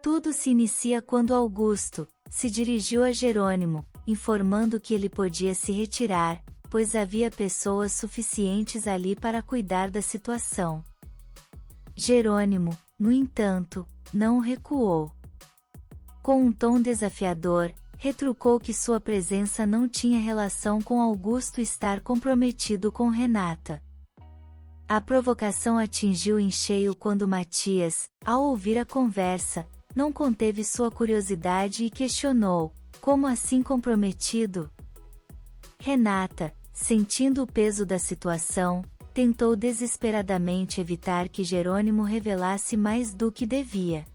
Tudo se inicia quando Augusto se dirigiu a Jerônimo, informando que ele podia se retirar, pois havia pessoas suficientes ali para cuidar da situação. Jerônimo, no entanto, não recuou. Com um tom desafiador, retrucou que sua presença não tinha relação com Augusto estar comprometido com Renata. A provocação atingiu em cheio quando Matias, ao ouvir a conversa, não conteve sua curiosidade e questionou: como assim comprometido? Renata, sentindo o peso da situação, tentou desesperadamente evitar que Jerônimo revelasse mais do que devia.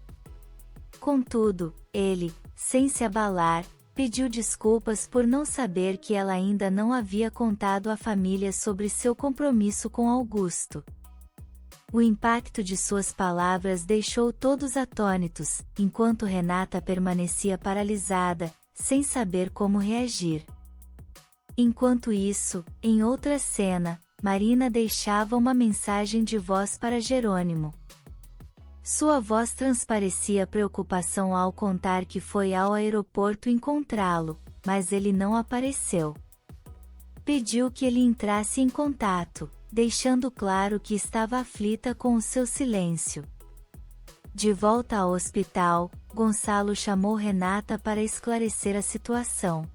Contudo, ele, sem se abalar, pediu desculpas por não saber que ela ainda não havia contado à família sobre seu compromisso com Augusto. O impacto de suas palavras deixou todos atônitos, enquanto Renata permanecia paralisada, sem saber como reagir. Enquanto isso, em outra cena, Marina deixava uma mensagem de voz para Jerônimo. Sua voz transparecia preocupação ao contar que foi ao aeroporto encontrá-lo, mas ele não apareceu. Pediu que ele entrasse em contato, deixando claro que estava aflita com o seu silêncio. De volta ao hospital, Gonçalo chamou Renata para esclarecer a situação.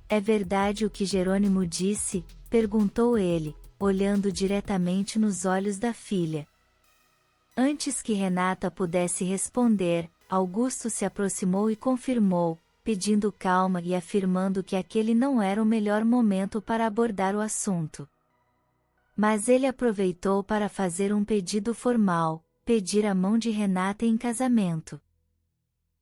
"É verdade o que Jerônimo disse?", perguntou ele, olhando diretamente nos olhos da filha. Antes que Renata pudesse responder, Augusto se aproximou e confirmou, pedindo calma e afirmando que aquele não era o melhor momento para abordar o assunto. Mas ele aproveitou para fazer um pedido formal, pedir a mão de Renata em casamento.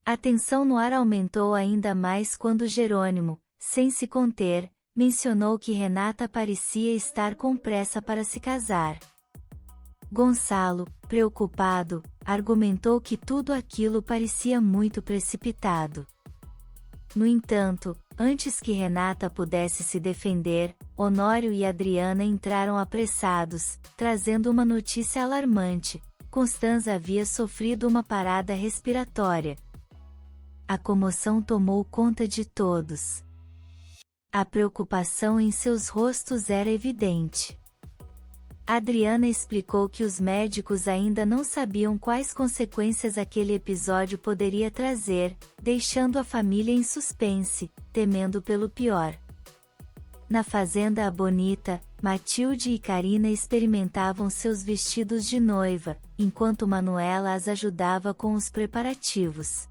A tensão no ar aumentou ainda mais quando Jerônimo, sem se conter, mencionou que Renata parecia estar com pressa para se casar. Gonçalo, preocupado, argumentou que tudo aquilo parecia muito precipitado. No entanto, antes que Renata pudesse se defender, Honório e Adriana entraram apressados, trazendo uma notícia alarmante: Constanza havia sofrido uma parada respiratória. A comoção tomou conta de todos. A preocupação em seus rostos era evidente. Adriana explicou que os médicos ainda não sabiam quais consequências aquele episódio poderia trazer, deixando a família em suspense, temendo pelo pior. Na fazenda A Bonita, Matilde e Carina experimentavam seus vestidos de noiva, enquanto Manuela as ajudava com os preparativos.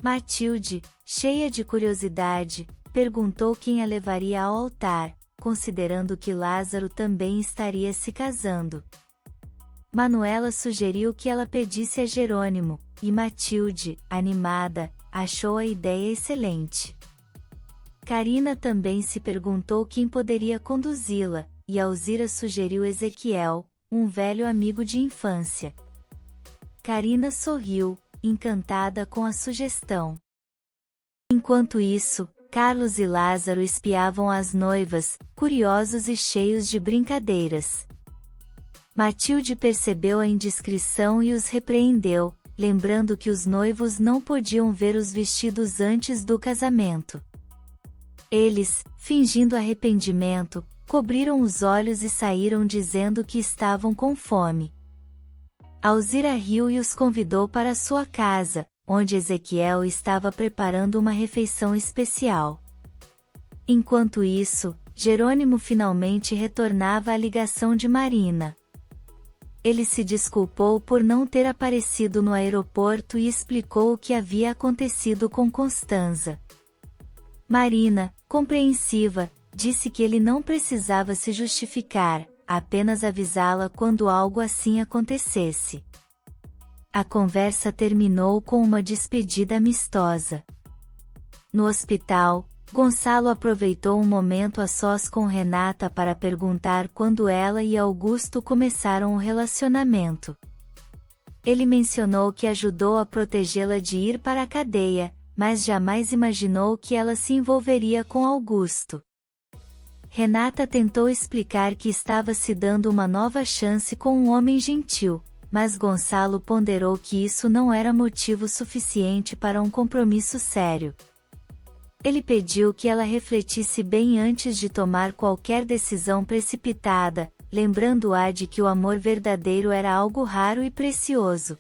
Matilde, cheia de curiosidade, perguntou quem a levaria ao altar, considerando que Lázaro também estaria se casando. Manuela sugeriu que ela pedisse a Jerônimo, e Matilde, animada, achou a ideia excelente. Carina também se perguntou quem poderia conduzi-la, e Alzira sugeriu Ezequiel, um velho amigo de infância. Carina sorriu, encantada com a sugestão. Enquanto isso, Carlos e Lázaro espiavam as noivas, curiosos e cheios de brincadeiras. Matilde percebeu a indiscrição e os repreendeu, lembrando que os noivos não podiam ver os vestidos antes do casamento. Eles, fingindo arrependimento, cobriram os olhos e saíram dizendo que estavam com fome. Alzira riu e os convidou para sua casa, onde Ezequiel estava preparando uma refeição especial. Enquanto isso, Jerônimo finalmente retornava à ligação de Marina. Ele se desculpou por não ter aparecido no aeroporto e explicou o que havia acontecido com Constanza. Marina, compreensiva, disse que ele não precisava se justificar, apenas avisá-la quando algo assim acontecesse. A conversa terminou com uma despedida amistosa. No hospital, Gonçalo aproveitou um momento a sós com Renata para perguntar quando ela e Augusto começaram o relacionamento. Ele mencionou que ajudou a protegê-la de ir para a cadeia, mas jamais imaginou que ela se envolveria com Augusto. Renata tentou explicar que estava se dando uma nova chance com um homem gentil, mas Gonçalo ponderou que isso não era motivo suficiente para um compromisso sério. Ele pediu que ela refletisse bem antes de tomar qualquer decisão precipitada, lembrando-a de que o amor verdadeiro era algo raro e precioso.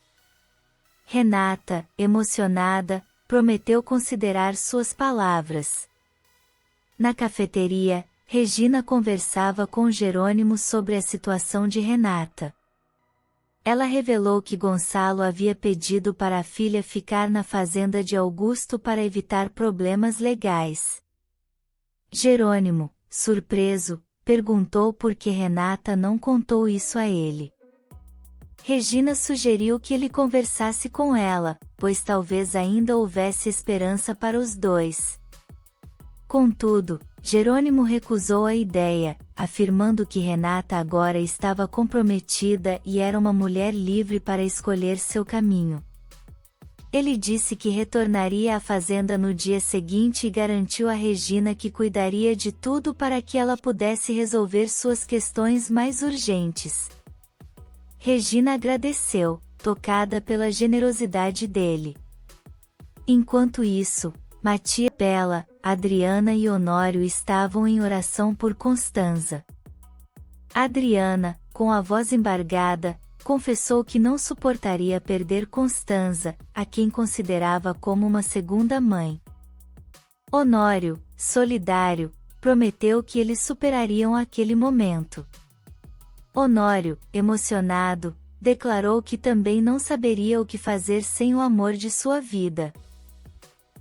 Renata, emocionada, prometeu considerar suas palavras. Na cafeteria, Regina conversava com Jerônimo sobre a situação de Renata. Ela revelou que Gonçalo havia pedido para a filha ficar na fazenda de Augusto para evitar problemas legais. Jerônimo, surpreso, perguntou por que Renata não contou isso a ele. Regina sugeriu que ele conversasse com ela, pois talvez ainda houvesse esperança para os dois. Contudo, Jerônimo recusou a ideia, afirmando que Renata agora estava comprometida e era uma mulher livre para escolher seu caminho. Ele disse que retornaria à fazenda no dia seguinte e garantiu a Regina que cuidaria de tudo para que ela pudesse resolver suas questões mais urgentes. Regina agradeceu, tocada pela generosidade dele. Enquanto isso, Matias, Bela, Adriana e Honório estavam em oração por Constanza. Adriana, com a voz embargada, confessou que não suportaria perder Constanza, a quem considerava como uma segunda mãe. Honório, solidário, prometeu que eles superariam aquele momento. Honório, emocionado, declarou que também não saberia o que fazer sem o amor de sua vida.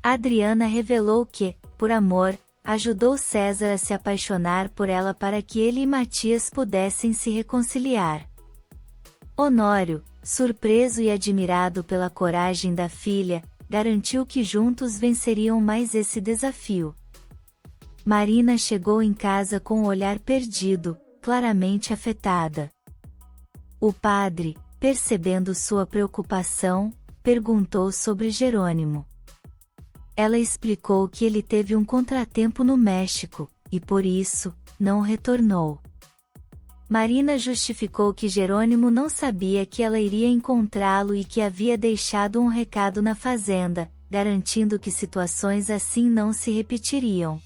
Adriana revelou que, por amor, ajudou César a se apaixonar por ela para que ele e Matias pudessem se reconciliar. Honório, surpreso e admirado pela coragem da filha, garantiu que juntos venceriam mais esse desafio. Marina chegou em casa com o olhar perdido, claramente afetada. O padre, percebendo sua preocupação, perguntou sobre Jerônimo. Ela explicou que ele teve um contratempo no México, e por isso, não retornou. Marina justificou que Jerônimo não sabia que ela iria encontrá-lo e que havia deixado um recado na fazenda, garantindo que situações assim não se repetiriam.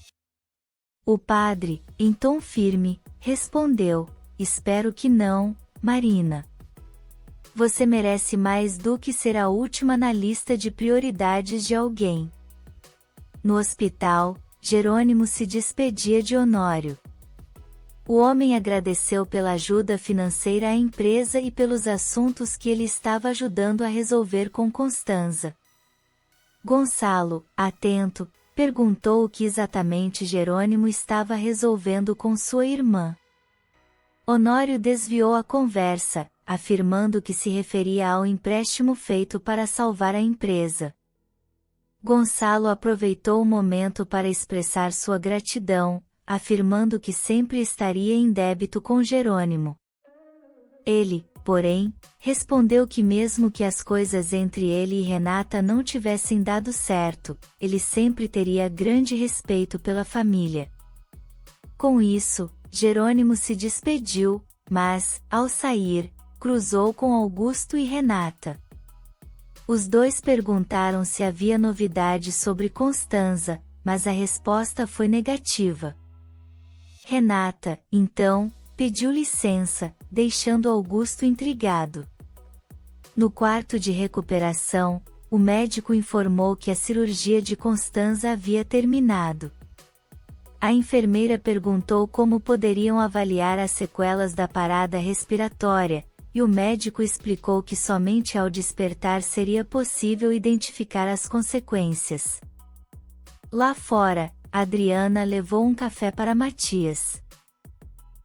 O padre, em tom firme, respondeu: "Espero que não, Marina. Você merece mais do que ser a última na lista de prioridades de alguém." No hospital, Jerônimo se despedia de Honório. O homem agradeceu pela ajuda financeira à empresa e pelos assuntos que ele estava ajudando a resolver com Constanza. Gonçalo, atento, perguntou o que exatamente Jerônimo estava resolvendo com sua irmã. Honório desviou a conversa, afirmando que se referia ao empréstimo feito para salvar a empresa. Gonçalo aproveitou o momento para expressar sua gratidão, afirmando que sempre estaria em débito com Jerônimo. Ele, porém, respondeu que mesmo que as coisas entre ele e Renata não tivessem dado certo, ele sempre teria grande respeito pela família. Com isso, Jerônimo se despediu, mas, ao sair, cruzou com Augusto e Renata. Os dois perguntaram se havia novidade sobre Constanza, mas a resposta foi negativa. Renata, então, pediu licença, deixando Augusto intrigado. No quarto de recuperação, o médico informou que a cirurgia de Constanza havia terminado. A enfermeira perguntou como poderiam avaliar as sequelas da parada respiratória, e o médico explicou que somente ao despertar seria possível identificar as consequências. Lá fora, Adriana levou um café para Matias.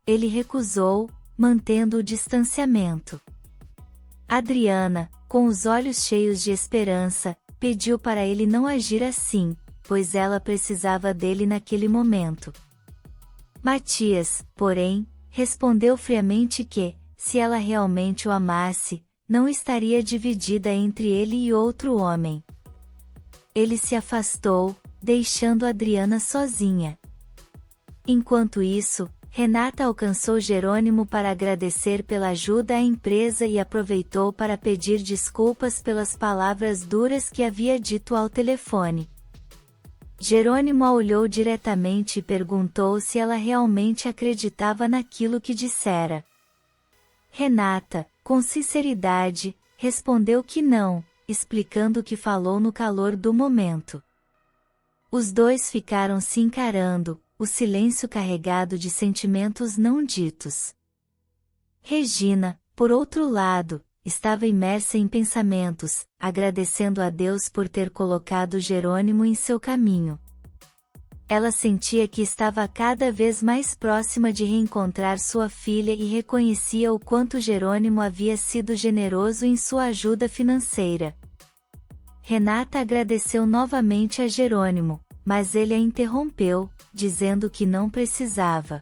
Ele recusou, mantendo o distanciamento. Adriana, com os olhos cheios de esperança, pediu para ele não agir assim, pois ela precisava dele naquele momento. Matias, porém, respondeu friamente que, se ela realmente o amasse, não estaria dividida entre ele e outro homem. Ele se afastou, deixando Adriana sozinha. Enquanto isso, Renata alcançou Jerônimo para agradecer pela ajuda à empresa e aproveitou para pedir desculpas pelas palavras duras que havia dito ao telefone. Jerônimo a olhou diretamente e perguntou se ela realmente acreditava naquilo que dissera. Renata, com sinceridade, respondeu que não, explicando que falou no calor do momento. Os dois ficaram se encarando, o silêncio carregado de sentimentos não ditos. Regina, por outro lado, estava imersa em pensamentos, agradecendo a Deus por ter colocado Jerônimo em seu caminho. Ela sentia que estava cada vez mais próxima de reencontrar sua filha e reconhecia o quanto Jerônimo havia sido generoso em sua ajuda financeira. Renata agradeceu novamente a Jerônimo, mas ele a interrompeu, dizendo que não precisava.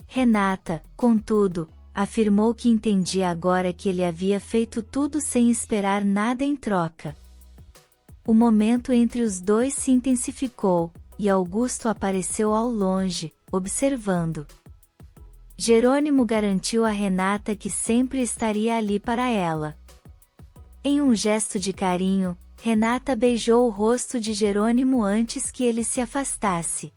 Renata, contudo, afirmou que entendia agora que ele havia feito tudo sem esperar nada em troca. O momento entre os dois se intensificou, e Augusto apareceu ao longe, observando. Jerônimo garantiu a Renata que sempre estaria ali para ela. Em um gesto de carinho, Renata beijou o rosto de Jerônimo antes que ele se afastasse.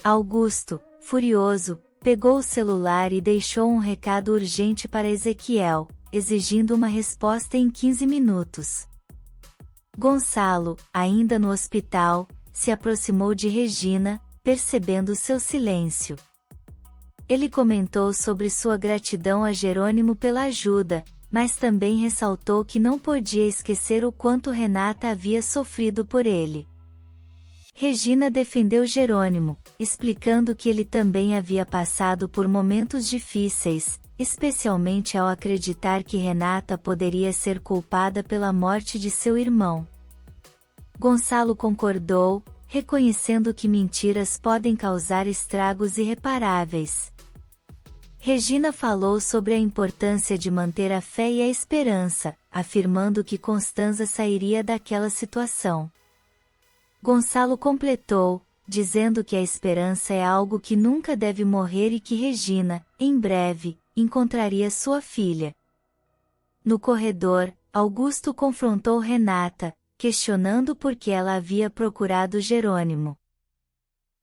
Augusto, furioso, pegou o celular e deixou um recado urgente para Ezequiel, exigindo uma resposta em 15 minutos. Gonçalo, ainda no hospital, se aproximou de Regina, percebendo seu silêncio. Ele comentou sobre sua gratidão a Jerônimo pela ajuda, mas também ressaltou que não podia esquecer o quanto Renata havia sofrido por ele. Regina defendeu Jerônimo, explicando que ele também havia passado por momentos difíceis, especialmente ao acreditar que Renata poderia ser culpada pela morte de seu irmão. Gonçalo concordou, reconhecendo que mentiras podem causar estragos irreparáveis. Regina falou sobre a importância de manter a fé e a esperança, afirmando que Constanza sairia daquela situação. Gonçalo completou, dizendo que a esperança é algo que nunca deve morrer e que Regina, em breve, encontraria sua filha. No corredor, Augusto confrontou Renata, questionando por que ela havia procurado Jerônimo.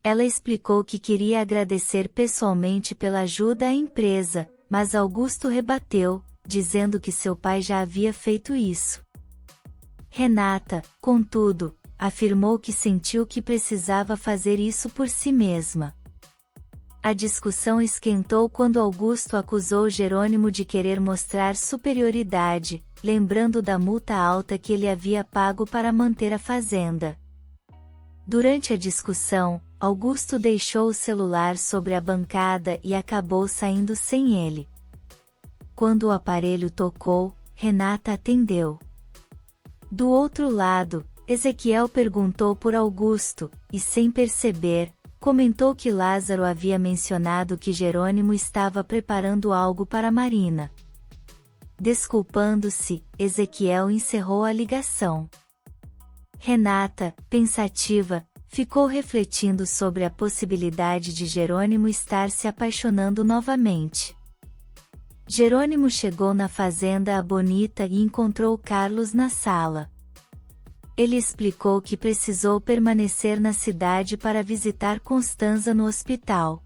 Ela explicou que queria agradecer pessoalmente pela ajuda à empresa, mas Augusto rebateu, dizendo que seu pai já havia feito isso. Renata, contudo, afirmou que sentiu que precisava fazer isso por si mesma. A discussão esquentou quando Augusto acusou Jerônimo de querer mostrar superioridade, lembrando da multa alta que ele havia pago para manter a fazenda. Durante a discussão, Augusto deixou o celular sobre a bancada e acabou saindo sem ele. Quando o aparelho tocou, Renata atendeu. Do outro lado, Ezequiel perguntou por Augusto, e sem perceber, comentou que Lázaro havia mencionado que Jerônimo estava preparando algo para Marina. Desculpando-se, Ezequiel encerrou a ligação. Renata, pensativa, ficou refletindo sobre a possibilidade de Jerônimo estar se apaixonando novamente. Jerônimo chegou na fazenda A Bonita e encontrou Carlos na sala. Ele explicou que precisou permanecer na cidade para visitar Constanza no hospital.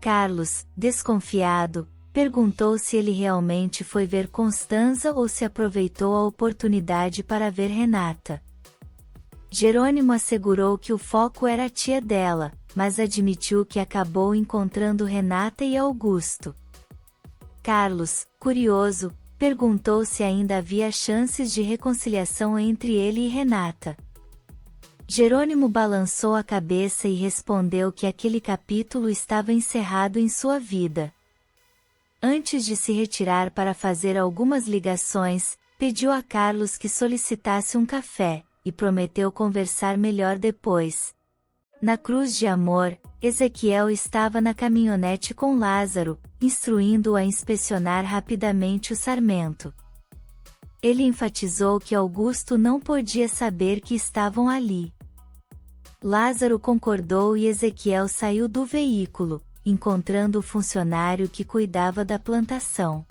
Carlos, desconfiado, perguntou se ele realmente foi ver Constanza ou se aproveitou a oportunidade para ver Renata. Jerônimo assegurou que o foco era a tia dela, mas admitiu que acabou encontrando Renata e Augusto. Carlos, curioso, perguntou se ainda havia chances de reconciliação entre ele e Renata. Jerônimo balançou a cabeça e respondeu que aquele capítulo estava encerrado em sua vida. Antes de se retirar para fazer algumas ligações, pediu a Carlos que solicitasse um café, e prometeu conversar melhor depois. Na Cruz de Amor, Ezequiel estava na caminhonete com Lázaro, instruindo-o a inspecionar rapidamente o sarmento. Ele enfatizou que Augusto não podia saber que estavam ali. Lázaro concordou e Ezequiel saiu do veículo, encontrando o funcionário que cuidava da plantação.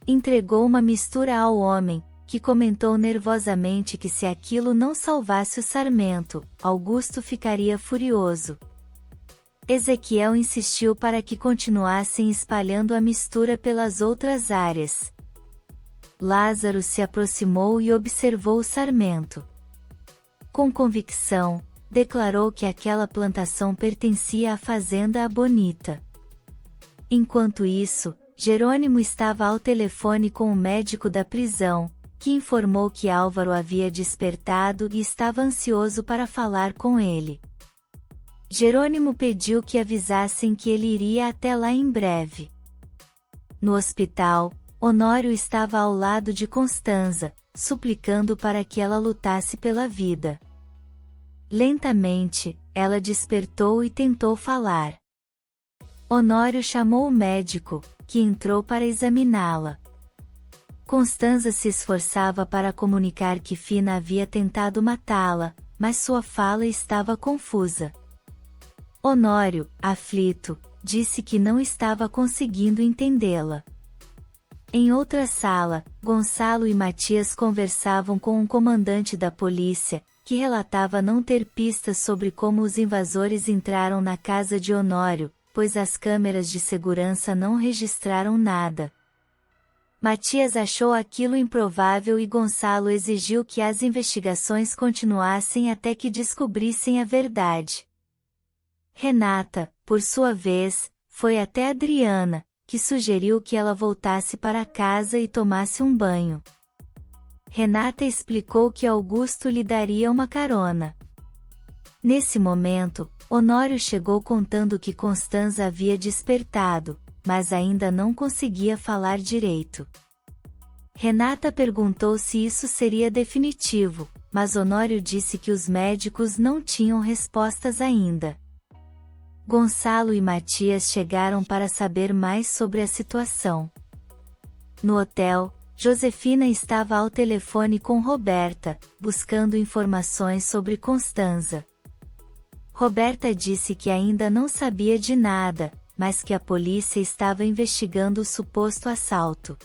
Entregou uma mistura ao homem, que comentou nervosamente que se aquilo não salvasse o sarmento, Augusto ficaria furioso. Ezequiel insistiu para que continuassem espalhando a mistura pelas outras áreas. Lázaro se aproximou e observou o sarmento. Com convicção, declarou que aquela plantação pertencia à fazenda Abonita. Enquanto isso, Jerônimo estava ao telefone com o médico da prisão, que informou que Álvaro havia despertado e estava ansioso para falar com ele. Jerônimo pediu que avisassem que ele iria até lá em breve. No hospital, Honório estava ao lado de Constanza, suplicando para que ela lutasse pela vida. Lentamente, ela despertou e tentou falar. Honório chamou o médico, que entrou para examiná-la. Constanza se esforçava para comunicar que Fina havia tentado matá-la, mas sua fala estava confusa. Honório, aflito, disse que não estava conseguindo entendê-la. Em outra sala, Gonçalo e Matias conversavam com um comandante da polícia, que relatava não ter pistas sobre como os invasores entraram na casa de Honório, pois as câmeras de segurança não registraram nada. Matias achou aquilo improvável e Gonçalo exigiu que as investigações continuassem até que descobrissem a verdade. Renata, por sua vez, foi até Adriana, que sugeriu que ela voltasse para casa e tomasse um banho. Renata explicou que Augusto lhe daria uma carona. Nesse momento, Honório chegou contando que Constanza havia despertado, mas ainda não conseguia falar direito. Renata perguntou se isso seria definitivo, mas Honório disse que os médicos não tinham respostas ainda. Gonçalo e Matias chegaram para saber mais sobre a situação. No hotel, Josefina estava ao telefone com Roberta, buscando informações sobre Constanza. Roberta disse que ainda não sabia de nada, mas que a polícia estava investigando o suposto assalto.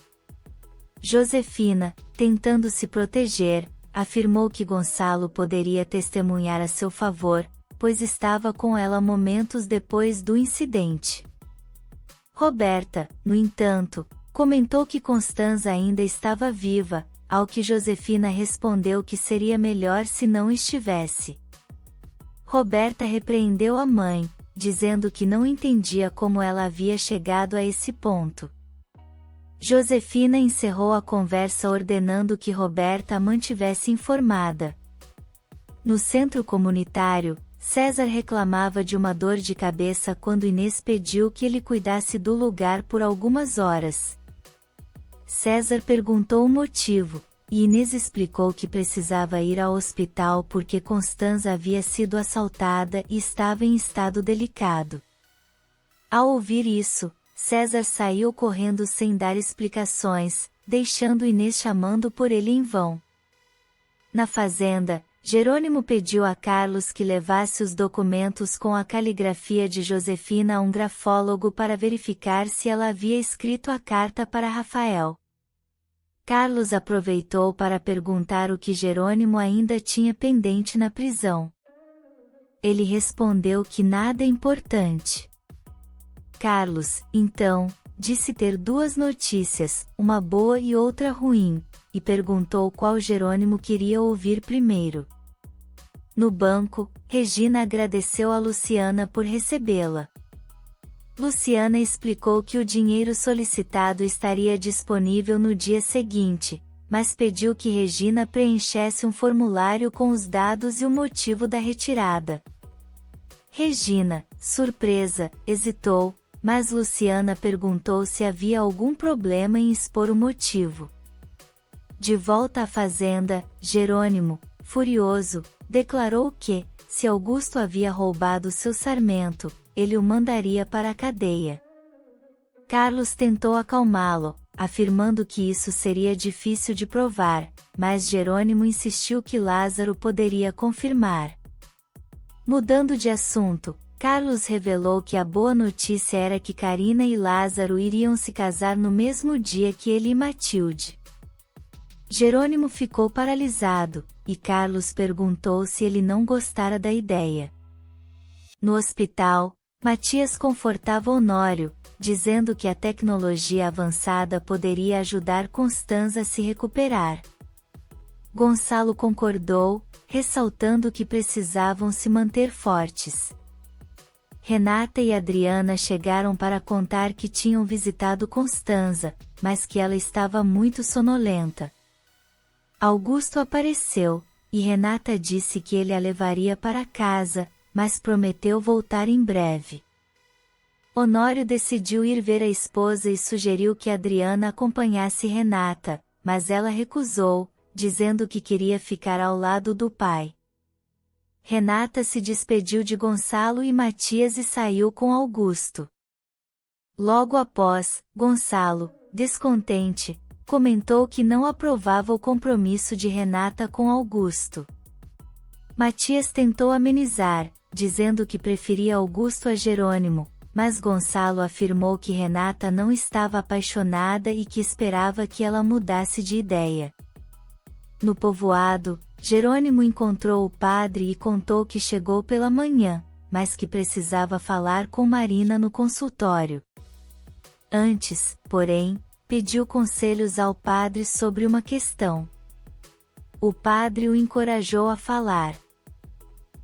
Josefina, tentando se proteger, afirmou que Gonçalo poderia testemunhar a seu favor, pois estava com ela momentos depois do incidente. Roberta, no entanto, comentou que Constanza ainda estava viva, ao que Josefina respondeu que seria melhor se não estivesse. Roberta repreendeu a mãe, dizendo que não entendia como ela havia chegado a esse ponto. Josefina encerrou a conversa ordenando que Roberta a mantivesse informada. No centro comunitário, César reclamava de uma dor de cabeça quando Inês pediu que ele cuidasse do lugar por algumas horas. César perguntou o motivo, e Inês explicou que precisava ir ao hospital porque Constanza havia sido assaltada e estava em estado delicado. Ao ouvir isso, César saiu correndo sem dar explicações, deixando Inês chamando por ele em vão. Na fazenda, Jerônimo pediu a Carlos que levasse os documentos com a caligrafia de Josefina a um grafólogo para verificar se ela havia escrito a carta para Rafael. Carlos aproveitou para perguntar o que Jerônimo ainda tinha pendente na prisão. Ele respondeu que nada importante. Carlos, então, disse ter duas notícias, uma boa e outra ruim, e perguntou qual Jerônimo queria ouvir primeiro. No banco, Regina agradeceu a Luciana por recebê-la. Luciana explicou que o dinheiro solicitado estaria disponível no dia seguinte, mas pediu que Regina preenchesse um formulário com os dados e o motivo da retirada. Regina, surpresa, hesitou, mas Luciana perguntou se havia algum problema em expor o motivo. De volta à fazenda, Jerônimo, furioso, declarou que, se Augusto havia roubado seu sarmento, ele o mandaria para a cadeia. Carlos tentou acalmá-lo, afirmando que isso seria difícil de provar, mas Jerônimo insistiu que Lázaro poderia confirmar. Mudando de assunto, Carlos revelou que a boa notícia era que Karina e Lázaro iriam se casar no mesmo dia que ele e Matilde. Jerônimo ficou paralisado, e Carlos perguntou se ele não gostara da ideia. No hospital, Matias confortava Honório, dizendo que a tecnologia avançada poderia ajudar Constanza a se recuperar. Gonçalo concordou, ressaltando que precisavam se manter fortes. Renata e Adriana chegaram para contar que tinham visitado Constanza, mas que ela estava muito sonolenta. Augusto apareceu, e Renata disse que ele a levaria para casa, mas prometeu voltar em breve. Honório decidiu ir ver a esposa e sugeriu que Adriana acompanhasse Renata, mas ela recusou, dizendo que queria ficar ao lado do pai. Renata se despediu de Gonçalo e Matias e saiu com Augusto. Logo após, Gonçalo, descontente, comentou que não aprovava o compromisso de Renata com Augusto. Matias tentou amenizar, dizendo que preferia Augusto a Jerônimo, mas Gonçalo afirmou que Renata não estava apaixonada e que esperava que ela mudasse de ideia. No povoado, Jerônimo encontrou o padre e contou que chegou pela manhã, mas que precisava falar com Marina no consultório. Antes, porém, pediu conselhos ao padre sobre uma questão. O padre o encorajou a falar.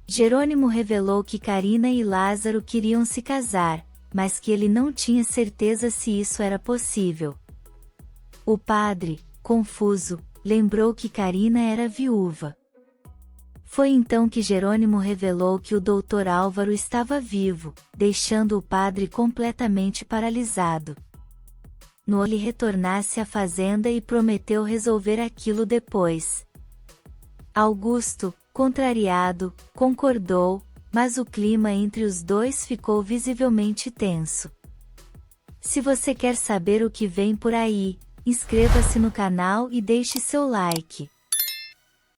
Jerônimo revelou que Karina e Lázaro queriam se casar, mas que ele não tinha certeza se isso era possível. O padre, confuso, lembrou que Karina era viúva. Foi então que Jerônimo revelou que o Dr. Álvaro estava vivo, deixando o padre completamente paralisado. Ele retornasse à fazenda e prometeu resolver aquilo depois. Augusto, contrariado, concordou, mas o clima entre os dois ficou visivelmente tenso. Se você quer saber o que vem por aí, inscreva-se no canal e deixe seu like.